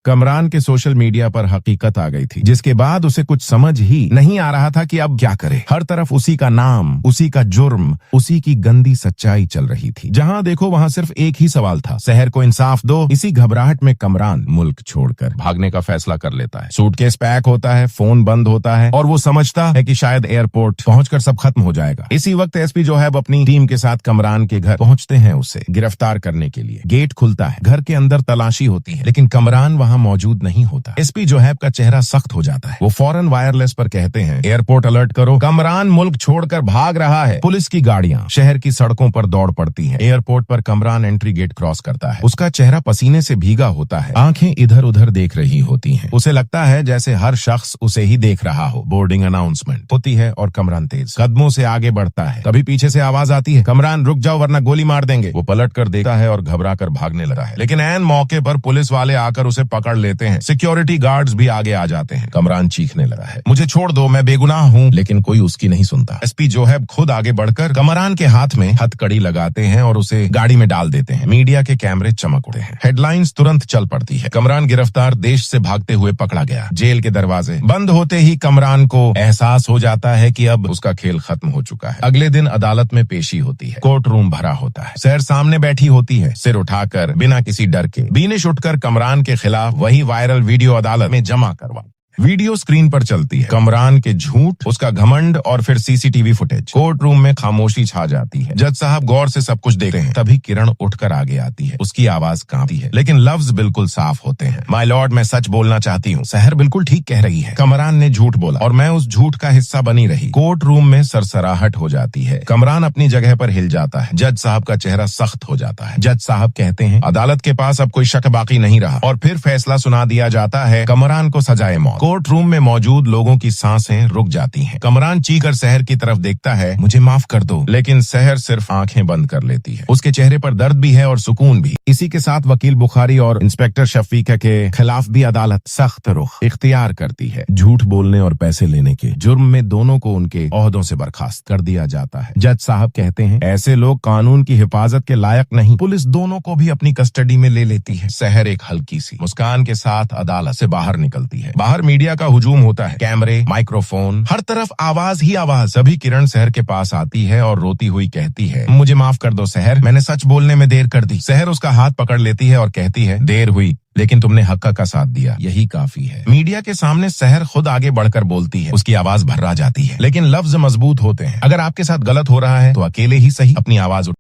कमरान के social media पर हकीकत आ गई थी, जिसके बाद उसे कुछ समझ ही नहीं आ रहा था कि अब क्या करे। हर तरफ उसी का नाम, उसी का जुर्म, उसी की गंदी सच्चाई चल रही थी। जहां देखो वहां सिर्फ एक ही सवाल था, शहर को इंसाफ दो। इसी घबराहट में कमरान मुल्क छोड़कर भागने का फैसला कर लेता है। सूटकेस पैक होता है, फोन बंद होता है और वो समझता है कि शायद एयरपोर्ट पहुंचकर सब खत्म हो जाएगा। इसी वक्त एसपी जोहैब अपनी टीम के साथ कमरान के घर पहुंचते हैं उसे गिरफ्तार करने के लिए। गेट खुलता है, घर के अंदर तलाशी होती है, लेकिन कमरान वहां मौजूद नहीं होता। एसपी जोहैब का चेहरा सख्त हो जाता है। वो फौरन वायरलेस पर कहते हैं, एयरपोर्ट अलर्ट करो, कमरान मुल्क छोड़कर भाग रहा है। पुलिस की गाड़ियां शहर की सड़कों पर दौड़ पड़ती हैं। एयरपोर्ट पर कमरान एंट्री गेट क्रॉस करता है। उसका चेहरा पसीने से भीगा होता है, आंखें इधर उधर देख रही होती हैं। उसे लगता है जैसे हर शख्स उसे ही देख रहा हो। बोर्डिंग अनाउंसमेंट होती है और कमरान तेज कदमों से आगे बढ़ता है। तभी पीछे से आवाज आती है, कमरान रुक जाओ वरना गोली मार देंगे। वो पलट कर देखता है और घबरा कर भागने लगा है, लेकिन ऐन मौके पर पुलिस वाले आकर उसे पकड़ लेते हैं। सिक्योरिटी गार्ड्स भी आगे आ जाते हैं। कमरान चीखने लगा है, मुझे छोड़ दो, मैं बेगुनाह हूँ, लेकिन कोई उसकी नहीं सुनता। एसपी जोहैब खुद आगे बढ़कर कमरान के हाथ में हथकड़ी लगाते हैं और उसे गाड़ी में डाल देते हैं। मीडिया के कैमरे चमक उठे हैं। हेडलाइंस तुरंत चल पड़ती है, कमरान गिरफ्तार, देश से भागते हुए पकड़ा गया। जेल के दरवाजे बंद होते ही कमरान को एहसास हो जाता है कि अब उसका खेल खत्म हो चुका है। अगले दिन अदालत में पेशी होती है। कोर्ट रूम भरा होता है। शहर सामने बैठी होती है, सिर उठाकर बिना किसी डर के। बीनिश उठकर कमरान के खिलाफ वही वायरल वीडियो अदालत में जमा करवा। वीडियो स्क्रीन पर चलती है, कमरान के झूठ, उसका घमंड और फिर सीसीटीवी फुटेज। कोर्ट रूम में खामोशी छा जाती है। जज साहब गौर से सब कुछ देखते हैं। तभी किरण उठकर आगे आती है। उसकी आवाज कांपती है, लेकिन लफ्ज बिल्कुल साफ होते हैं। माय लॉर्ड, मैं सच बोलना चाहती हूँ। शहर बिल्कुल ठीक कह रही है। कमरान ने झूठ बोला और मैं उस झूठ का हिस्सा बनी रही। कोर्ट रूम में सरसराहट हो जाती है। कमरान अपनी जगह पर हिल जाता है। जज साहब का चेहरा सख्त हो जाता है। जज साहब कहते हैं, अदालत के पास अब कोई शक बाकी नहीं रहा। और फिर फैसला सुना दिया जाता है, कमरान को सजाए मौत। कोर्ट रूम में मौजूद लोगों की सांसें रुक जाती हैं। कमरान चीखकर शहर की तरफ देखता है, मुझे माफ कर दो, लेकिन शहर सिर्फ आंखें बंद कर लेती है। उसके चेहरे पर दर्द भी है और सुकून भी। इसी के साथ वकील बुखारी और इंस्पेक्टर शफीक के खिलाफ भी अदालत सख्त रुख इख्तियार करती है। झूठ बोलने और पैसे लेने के जुर्म में दोनों को उनके ओहदों से बर्खास्त कर दिया जाता है। जज साहब कहते हैं, ऐसे लोग कानून की हिफाजत के लायक नहीं। पुलिस दोनों को भी अपनी कस्टडी में ले लेती है। शहर एक हल्की सी मुस्कान के साथ अदालत से बाहर निकलती है। बाहर मीडिया का हुजूम होता है, कैमरे, माइक्रोफोन, हर तरफ आवाज ही आवाज। सभी किरण शहर के पास आती है और रोती हुई कहती है, मुझे माफ कर दो शहर, मैंने सच बोलने में देर कर दी। शहर उसका हाथ पकड़ लेती है और कहती है, देर हुई लेकिन तुमने हक्का का साथ दिया, यही काफी है। मीडिया के सामने शहर खुद आगे बढ़कर बोलती है। उसकी आवाज भर्रा जाती है, लेकिन लफ्ज मजबूत होते हैं। अगर आपके साथ गलत हो रहा है तो अकेले ही सही अपनी आवाज